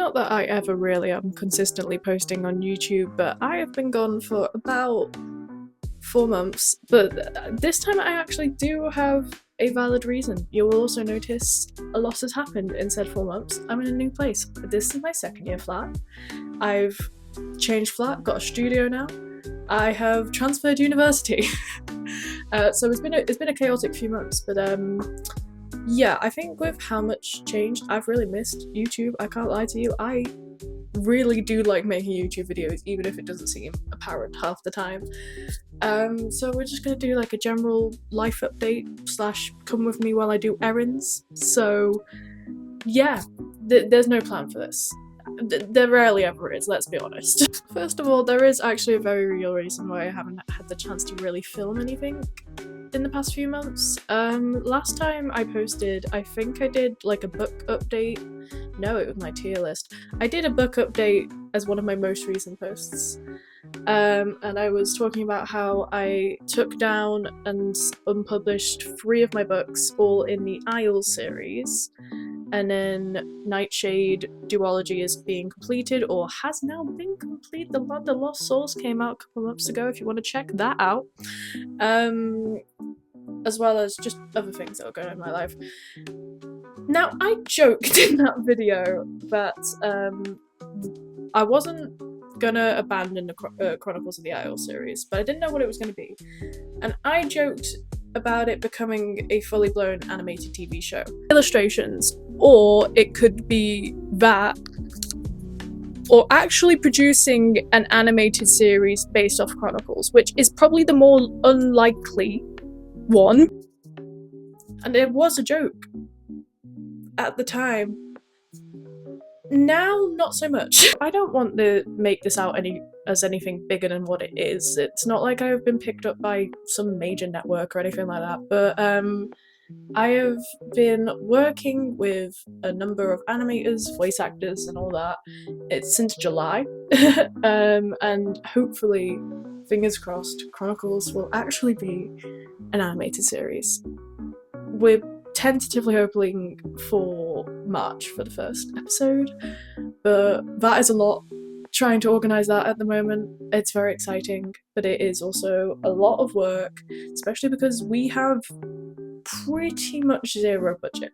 Not that I ever really am consistently posting on YouTube, but I have been gone for about 4 months. But this time I actually do have a valid reason. You will also notice a lot has happened in said 4 months. I'm in a new place. This is my second year flat. I've changed flat, got a studio now. I have transferred university. So it's been a chaotic few months, but yeah, I think with how much changed, I've really missed YouTube. I can't lie to you. I really do like making YouTube videos, even if it doesn't seem apparent half the time. So we're just gonna do like a general life update slash come with me while I do errands. So yeah, there's no plan for this. There rarely ever is, let's be honest. First of all, there is actually a very real reason why I haven't had the chance to really film anything in the past few months. Last time I posted, I think I did like a book update. No, it was my tier list. I did a book update as one of my most recent posts. And I was talking about how I took down and unpublished 3 of my books, all in the Isles series. And then Nightshade duology is being completed, or has now been completed. The Lost Souls came out a couple months ago, if you want to check that out. As well as just other things that are going on in my life. Now, I joked in that video that I wasn't gonna abandon the Chronicles of the Isles series, but I didn't know what it was gonna be. And I joked about it becoming a fully blown animated TV show. Illustrations, or it could be that, or actually producing an animated series based off Chronicles, which is probably the more unlikely one. And it was a joke at the time. Now, not so much. I don't want to make this out as anything bigger than what it is. It's not like I've been picked up by some major network or anything like that, but I have been working with a number of animators, voice actors and all that. It's since July. And hopefully, fingers crossed, Chronicles will actually be an animated series. We're tentatively hoping for March for the first episode, but that is a lot. Trying to organise that at the moment. It's very exciting, but it is also a lot of work, especially because we have pretty much zero budget.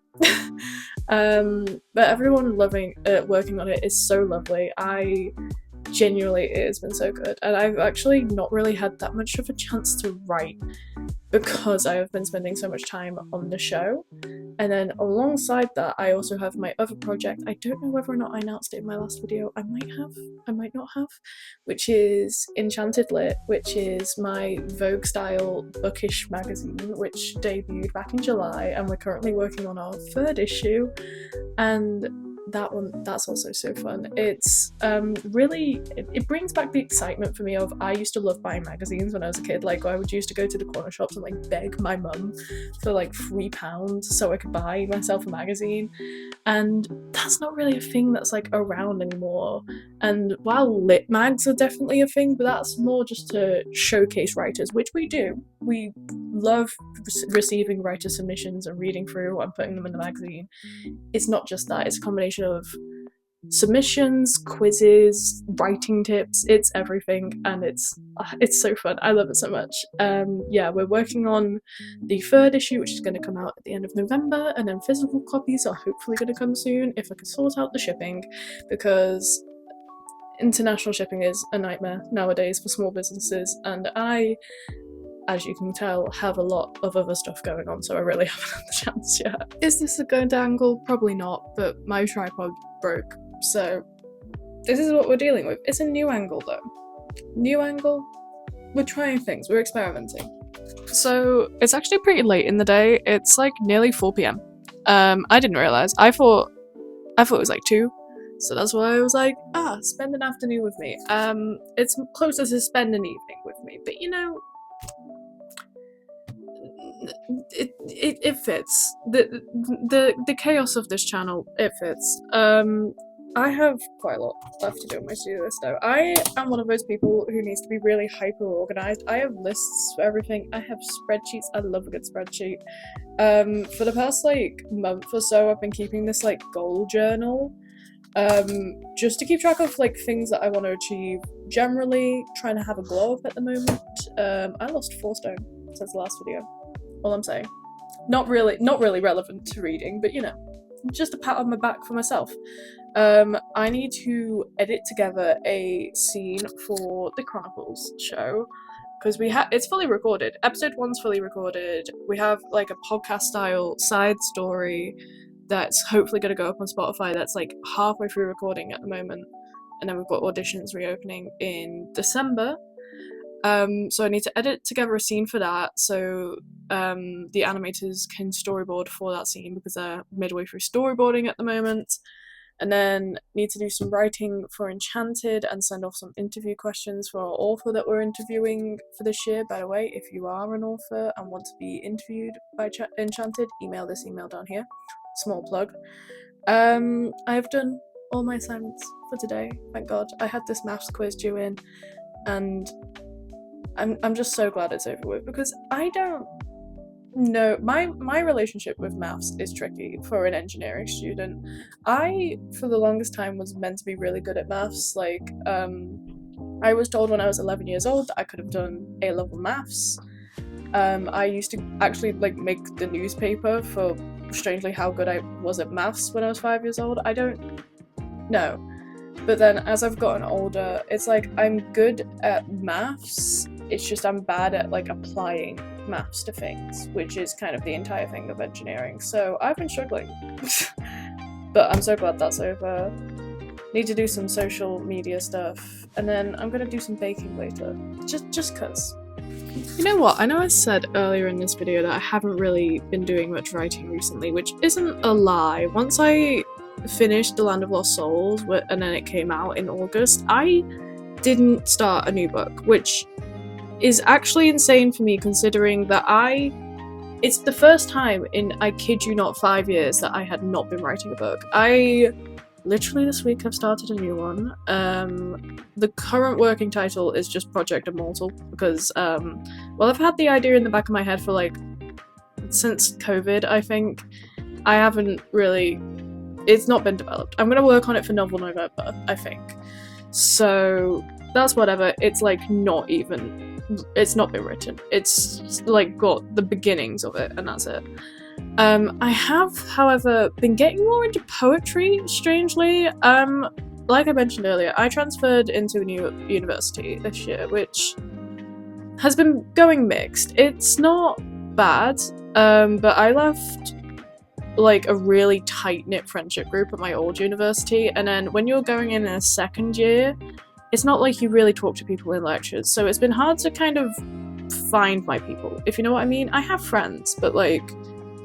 But everyone working on it is so lovely. Genuinely, it has been so good, and I've actually not really had that much of a chance to write because I have been spending so much time on the show. And then alongside that, I also have my other project. I don't know whether or not I announced it in my last video. I might have, I might not have, which is Enchanted Lit, which is my Vogue style bookish magazine, which debuted back in July, and we're currently working on our 3rd issue. And that's also so fun. It's really, it brings back the excitement for me of, I used to love buying magazines when I was a kid. Like, I would used to go to the corner shops and like beg my mum for like £3 so I could buy myself a magazine, and that's not really a thing that's like around anymore. And while lit mags are definitely a thing, but that's more just to showcase writers, which we do. We love receiving writer submissions and reading through and putting them in the magazine. It's not just that, it's a combination of submissions, quizzes, writing tips, it's everything, and it's so fun. I love it so much. Yeah, we're working on the 3rd issue, which is going to come out at the end of November, and then physical copies are hopefully going to come soon if I can sort out the shipping, because international shipping is a nightmare nowadays for small businesses, and I, as you can tell, have a lot of other stuff going on, so I really haven't had the chance yet. Is this a good angle? Probably not, but my tripod broke, so this is what we're dealing with. It's a new angle though. New angle? We're trying things, we're experimenting. So it's actually pretty late in the day. It's like nearly 4 p.m. I didn't realise. I thought it was like 2. So that's why I was like, spend an afternoon with me. It's closer to spend an evening with me, but you know, it fits. The chaos of this channel, it fits. I have quite a lot left to do on my to-do list though. I am one of those people who needs to be really hyper organized. I have lists for everything. I have spreadsheets. I love a good spreadsheet. For the past like month or so, I've been keeping this like goal journal just to keep track of like things that I want to achieve. Generally trying to have a glow up at the moment. I lost 4 stone since the last video. All I'm saying. Not really relevant to reading, but you know, just a pat on my back for myself. I need to edit together a scene for the Chronicles show, because it's fully recorded. Episode 1's fully recorded. We have like a podcast style side story that's hopefully going to go up on Spotify that's like halfway through recording at the moment, and then we've got auditions reopening in December. So I need to edit together a scene for that, so the animators can storyboard for that scene because they're midway through storyboarding at the moment. And then need to do some writing for Enchanted and send off some interview questions for our author that we're interviewing for this year. By the way, if you are an author and want to be interviewed by Enchanted, email this email down here. Small plug. I've done all my assignments for today, thank God. I had this maths quiz due in, and I'm just so glad it's over with, because I don't know, my relationship with maths is tricky for an engineering student. I, for the longest time, was meant to be really good at maths. Like, I was told when I was 11 years old that I could have done A-level maths. I used to actually like make the newspaper for, strangely, how good I was at maths when I was 5 years old. I don't know. But then as I've gotten older, it's like I'm good at maths, it's just I'm bad at like applying maths to things, which is kind of the entire thing of engineering. So I've been struggling. But I'm so glad that's over. Need to do some social media stuff, and then I'm gonna do some baking later. Just cause. You know what? I know I said earlier in this video that I haven't really been doing much writing recently, which isn't a lie. Once I finished The Land of Lost Souls, and then it came out in August, I didn't start a new book, which is actually insane for me, considering that it's the first time in, I kid you not, 5 years that I had not been writing a book. I literally this week have started a new one. The current working title is just Project Immortal, because well, I've had the idea in the back of my head for like since COVID, I think. I haven't really, it's not been developed. I'm gonna work on it for Novel November, I think. So that's whatever. It's like it's not been written. It's like got the beginnings of it, and that's it. I have, however, been getting more into poetry, strangely. Like I mentioned earlier, I transferred into a new university this year, which has been going mixed. It's not bad, but I left like a really tight-knit friendship group at my old university, and then when you're going in a second year, it's not like you really talk to people in lectures, so it's been hard to kind of find my people, if you know what I mean. I have friends, but like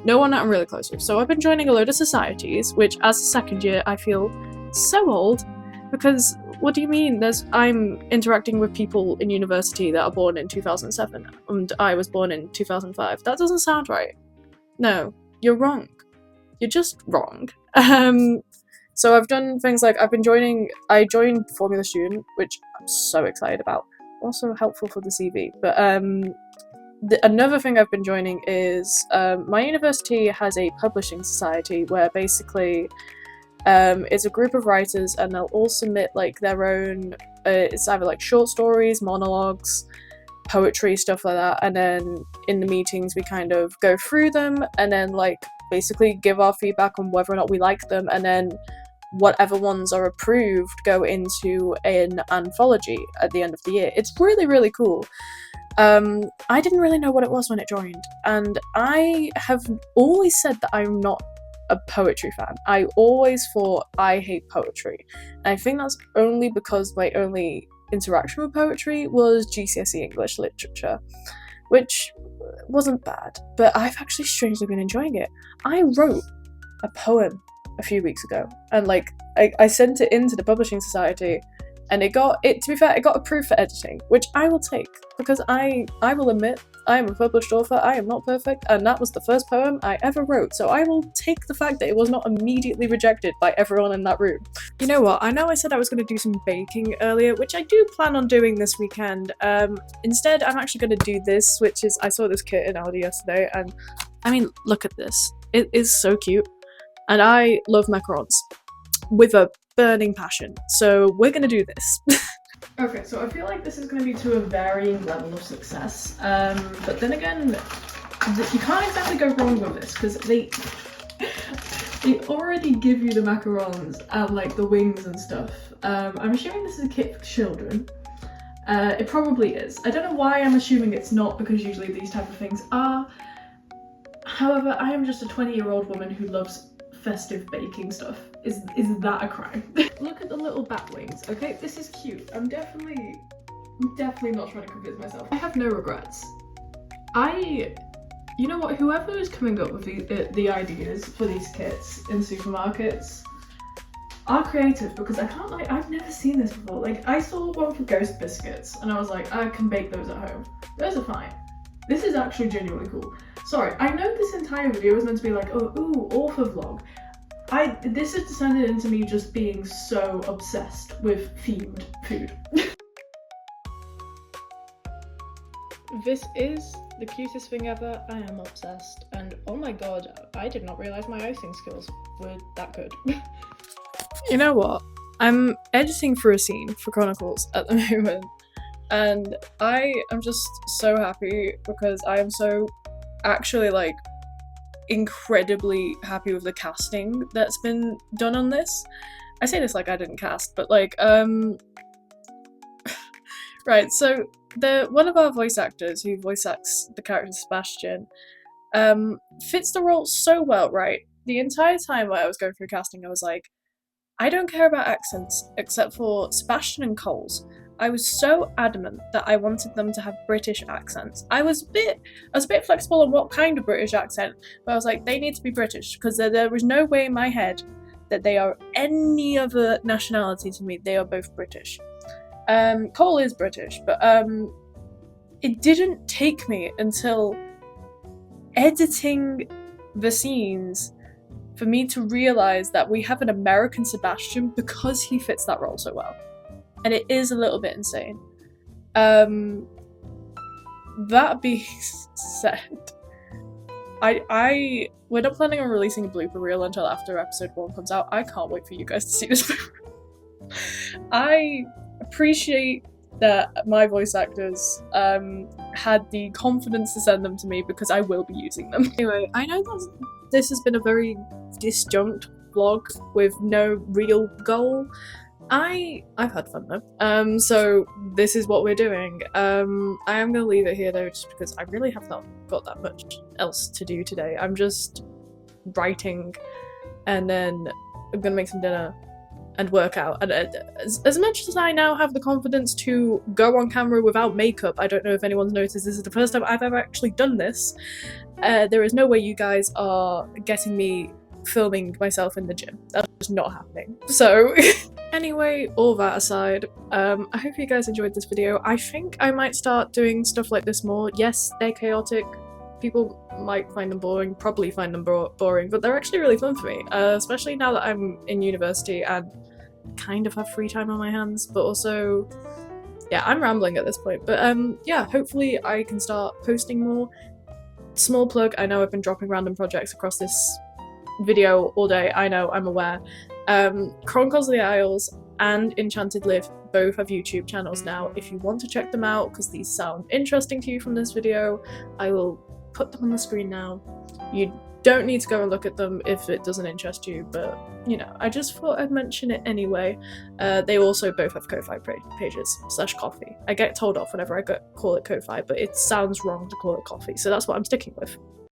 no one that I'm really close with. So I've been joining a load of societies, which as a second year I feel so old, because what do you mean? I'm interacting with people in university that are born in 2007 and I was born in 2005. That doesn't sound right. No, you're wrong. You're just wrong. So I've done things like I joined Formula Student, which I'm so excited about. Also helpful for the CV. But another thing I've been joining is my university has a publishing society where basically it's a group of writers, and they'll all submit like their own, it's either like short stories, monologues, poetry, stuff like that, and then in the meetings we kind of go through them and then like basically give our feedback on whether or not we like them, and then whatever ones are approved go into an anthology at the end of the year. It's really, really cool. I didn't really know what it was when it joined, and I have always said that I'm not a poetry fan. I always thought I hate poetry. And I think that's only because my only interaction with poetry was GCSE English literature, which wasn't bad, but I've actually strangely been enjoying it. I wrote a poem a few weeks ago, and like I sent it into the publishing society, and to be fair, it got approved for editing, which I will take, because I will admit I am a published author. I am not perfect, and that was the first poem I ever wrote, so I will take the fact that it was not immediately rejected by everyone in that room. You know what, I know I said I was going to do some baking earlier, which I do plan on doing this weekend. Instead, I'm actually going to do this, which is, I saw this kit in Aldi yesterday, and I mean, look at this. It is so cute, and I love macarons. with a burning passion. So we're gonna do this. Okay, so I feel like this is going to be to a varying level of success, but then again, you can't exactly go wrong with this, because they already give you the macarons and like the wings and stuff. I'm assuming this is a kit for children. It probably is. I don't know why I'm assuming it's not, because usually these type of things are. However, I am just a 20-year-old woman who loves festive baking stuff. Is that a crime? Look at the little bat wings, okay? This is cute. I'm definitely not trying to convince myself. I have no regrets. You know what, whoever is coming up with the ideas for these kits in supermarkets are creative, because I can't lie, I've never seen this before. Like, I saw one for ghost biscuits and I was like, I can bake those at home. Those are fine. This is actually genuinely cool. Sorry, I know this entire video was meant to be like, oh, ooh, author vlog. This has descended into me just being so obsessed with themed food. This is the cutest thing ever. I am obsessed, and oh my god, I did not realise my icing skills were that good. You know what? I'm editing for a scene for Chronicles at the moment, and I am just so happy because I am so actually like incredibly happy with the casting that's been done on this. I say this like I didn't cast, but like right, so one of our voice actors who voice acts the character Sebastian fits the role so well, right? The entire time while I was going through casting, I was like, I don't care about accents except for Sebastian and Cole's. I was so adamant that I wanted them to have British accents. I was a bit flexible on what kind of British accent, but I was like, they need to be British, because there was no way in my head that they are any other nationality to me. They are both British. Cole is British, but it didn't take me until editing the scenes for me to realise that we have an American Sebastian because he fits that role so well. And it is a little bit insane. That being said, we're not planning on releasing a blooper reel until after episode 1 comes out. I can't wait for you guys to see this blooper. I appreciate that my voice actors had the confidence to send them to me, because I will be using them. Anyway, I know that this has been a very disjunct vlog with no real goal. I've had fun though, so this is what we're doing. I am gonna leave it here though, just because I really have not got that much else to do today. I'm just writing, and then I'm gonna make some dinner and work out. And as much as I now have the confidence to go on camera without makeup, I don't know if anyone's noticed, this is the first time I've ever actually done this. There is no way you guys are getting me filming myself in the gym. That's just not happening. So anyway, all that aside, I hope you guys enjoyed this video. I think I might start doing stuff like this more. Yes, they're chaotic. People might find them boring, probably find them boring, but they're actually really fun for me, especially now that I'm in university and kind of have free time on my hands, but also, yeah, I'm rambling at this point, but yeah, hopefully I can start posting more. Small plug, I know I've been dropping random projects across this video all day, I know, I'm aware. Chronicles of the Isles and Enchanted Live both have YouTube channels now. If you want to check them out, because these sound interesting to you from this video, I will put them on the screen now. You don't need to go and look at them if it doesn't interest you, but you know, I just thought I'd mention it anyway. They also both have Ko-Fi pages / coffee. I get told off whenever I call it Ko-Fi, but it sounds wrong to call it coffee, so that's what I'm sticking with.